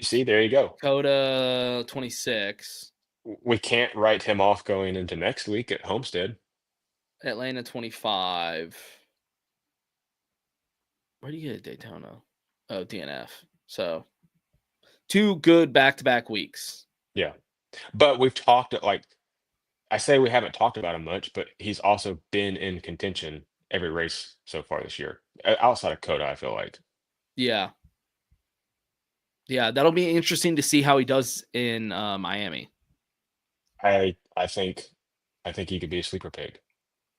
see? There you go. Coda 26. We can't write him off going into next week at Homestead. Atlanta 25. Where do you get a Daytona? Oh, DNF. So 2 good back-to-back weeks. Yeah, but we've talked like I say we haven't talked about him much, but he's also been in contention every race so far this year, outside of Coda. I feel like. Yeah. Yeah, that'll be interesting to see how he does in Miami. I think he could be a sleeper pick.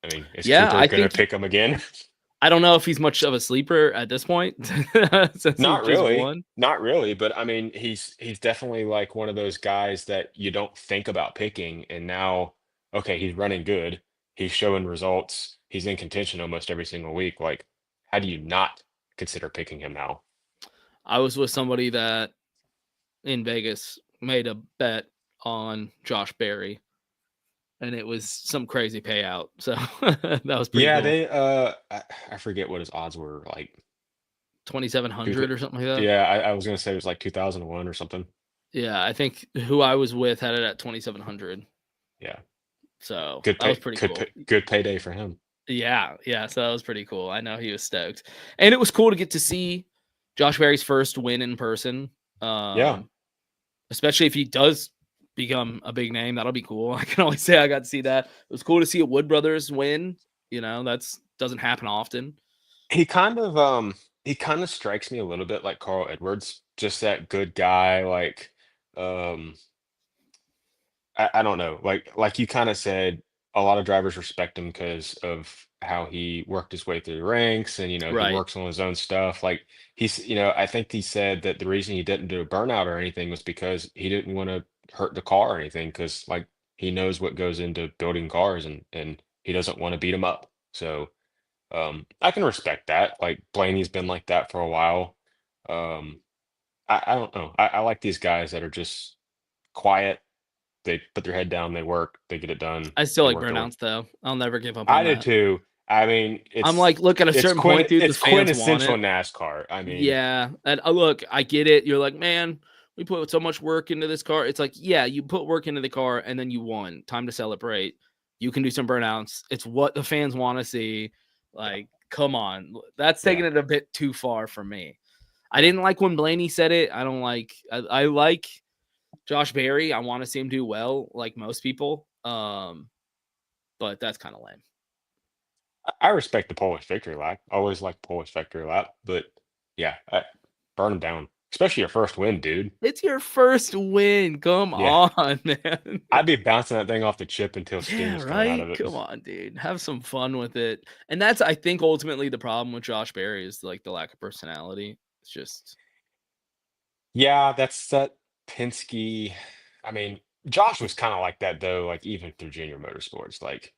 I mean, is Yeah, Cooper I gonna think pick him again? I don't know if he's much of a sleeper at this point since he Not just really, won. not really. But I mean, he's definitely like one of those guys that you don't think about picking, and now, okay, he's running good. He's showing results. He's in contention almost every single week. Like, how do you not consider picking him now? I was with somebody that in Vegas made a bet on Josh Berry, and it was some crazy payout. So that was pretty Yeah, cool. they I forget what his odds were like. 2,700 or something like that. Yeah, I was gonna say it was like 2001 or something. Yeah, I think who I was with had it at 2,700. Yeah, So good that was pay, pretty good cool. good payday for him. Yeah, so that was pretty cool. I know he was stoked. And it was cool to get to see Josh Berry's first win in person. Yeah, Especially if he does become a big name, that'll be cool. I can only say I got to see that. It was cool to see a Wood Brothers win. That's doesn't happen often. he kind of strikes me a little bit like Carl Edwards, just that good guy. Like, um, I don't know. Like you kind of said, a lot of drivers respect him because of how he worked his way through the ranks, and he Right. works on his own stuff. Like I think he said that the reason he didn't do a burnout or anything was because he didn't want to hurt the car or anything, because like he knows what goes into building cars, and he doesn't want to beat them up. So I can respect that. Like Blaney's been like that for a while. Um, I don't know. I like these guys that are just quiet. They put their head down, they work, they get it done. I still They like work their way. burnouts though. I'll never give up I on did that. too. I mean, I'm like, look, at a certain point, dude, the it's fans want quintessential it. NASCAR. I mean, Yeah. And look, I get it. You're like, man, we put so much work into this car. It's like, yeah, you put work into the car and then you won. Time to celebrate. You can do some burnouts. It's what the fans want to see. Like, come on. That's taking yeah. it a bit too far for me. I didn't like when Blaney said it. I don't like I like Josh Berry. I want to see him do well, like most people. But that's kind of lame. I respect the Polish victory lap. I always like Polish victory lap, but yeah, burn them down, especially your first win, dude. It's your first win. Come Yeah, on, man. I'd be bouncing that thing off the chip until steam Yeah, was coming out of right. it. Come on, dude. Have some fun with it. And that's, I think, ultimately the problem with Josh Berry is like the lack of personality. It's just Yeah, that's that Penske. I mean, Josh was kind of like that though, like even through junior motorsports. Like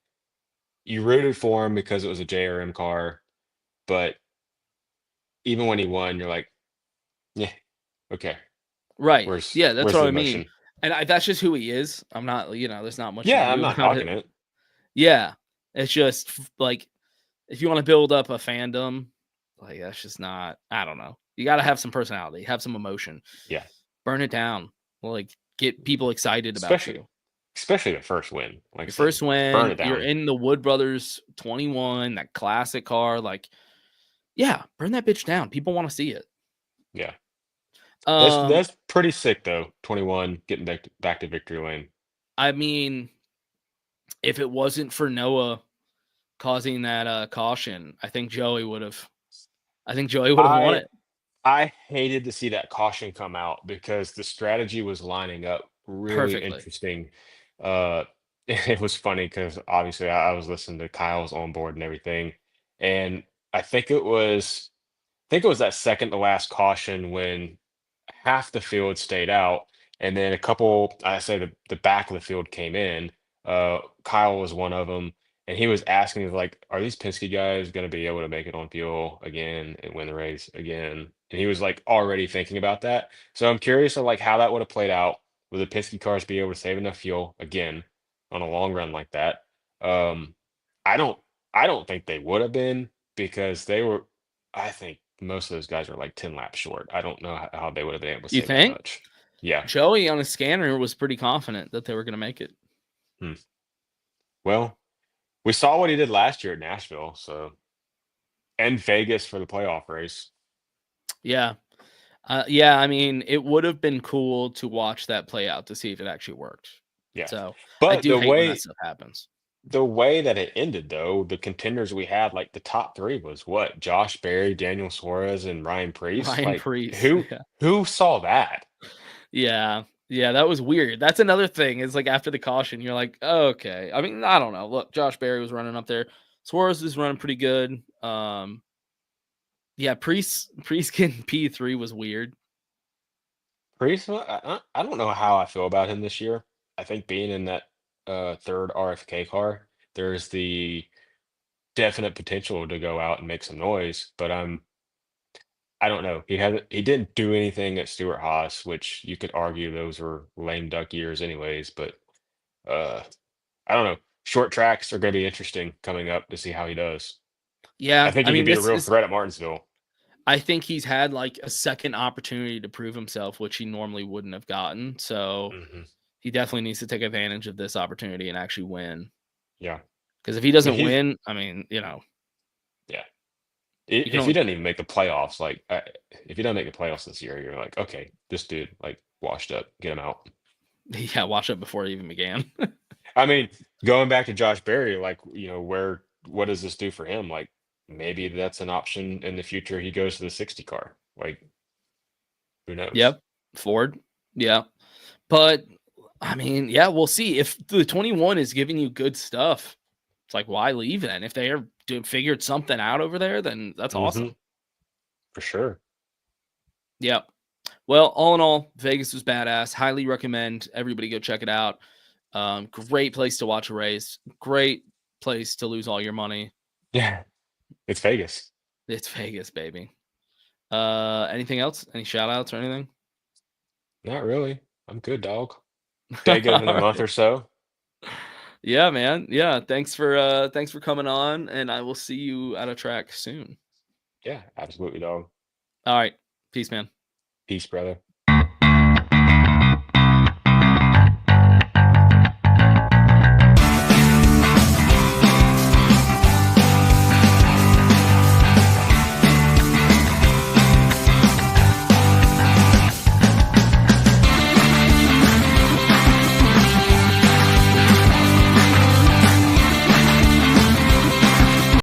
you rooted for him because it was a JRM car, but even when he won, you're like, yeah, okay, right. where's Yeah, that's where's what the I mean. emotion? And that's just who he is. I'm not, there's not much you can Yeah, I'm do not about it. knocking it. Yeah. It's just like if you want to build up a fandom, like that's just not, I don't know. You got to have some personality, have some emotion, Yeah, burn it down, like get people excited about especially you. especially the first win. Like I Your said, first burn win, it you're down. in the Wood Brothers 21, that classic car. Like, yeah, burn that bitch down. People want to see it. Yeah, that's Um, that's pretty sick though. 21 getting back to victory lane. I mean, if it wasn't for Noah causing that caution, I think Joey would have. I think Joey would have won I it I hated to see that caution come out because the strategy was lining up really perfectly. interesting. Uh, it was funny because obviously I was listening to Kyle's on board and everything, and I think it was that second to last caution when half the field stayed out, and then a couple, I say the back of the field came in. Kyle was one of them, and he was asking me like, "Are these Penske guys going to be able to make it on fuel again and win the race again?" and he was like already thinking about that. So I'm curious of like how that would have played out. Would the Penske cars be able to save enough fuel again on a long run like that? Um, I don't I don't think they would have been because they were. I think most of those guys were like 10 laps short. I don't know how they would have been able to You save that think? much. Yeah. Joey on his scanner was pretty confident that they were going to make it. Hmm. Well, we saw what he did last year at Nashville, so and Vegas for the playoff race. Yeah. Yeah, I mean, it would have been cool to watch that play out to see if it actually worked. Yeah. So I But do hate when that stuff happens. the way that it ended though, the contenders we had, like the top three was what? Josh Berry, Daniel Suarez, and Ryan Preece. Ryan Like Preece. who Yeah. who saw that? Yeah. Yeah, that was weird. That's another thing. Is like after the caution, you're like, okay. I mean, I don't know. Look, Josh Berry was running up there. Suarez was running pretty good. Yeah, Priest getting P3 was weird. Preece, I don't know how I feel about him this year. I think being in that third RFK car, there's the definite potential to go out and make some noise, but I don't know. He didn't do anything at Stewart Haas, which you could argue those were lame duck years anyways, but uh I don't know. Short tracks are going to be interesting coming up to see how he does. I Yeah, think I he could mean, be a this real is. threat at Martinsville. I think he's had like a second opportunity to prove himself, which he normally wouldn't have gotten. So Hmm. he definitely needs to take advantage of this opportunity and actually win. Yeah. Because if he I mean, doesn't he's win, I mean, yeah. you can If he only doesn't even make the playoffs, like if he doesn't make the playoffs this year, you're like, okay, this dude like washed up, get him out. yeah, watch it before it even began. I mean, going back to Josh Berry, like what does this do for him? Like maybe that's an option in the future. He goes to the 60 car. Like who knows? Yep. Ford. Yeah. But I mean, yeah, we'll see. If the 21 is giving you good stuff, it's like, why leave then? If they are figured something out over there, then that's Hmm. awesome. For sure. Yep. Well, all in all, Vegas was badass. Highly recommend everybody go check it out. Great place to watch a race. Great place to lose all your money. Yeah. It's Vegas. It's Vegas, baby. Anything else? Any shout outs or anything? Not really. I'm good, dog. Day good in a All month right. or so. Yeah, man. Yeah. Thanks for coming on, and I will see you at a track soon. Yeah, absolutely, dog. All right. Peace, man. Peace, brother.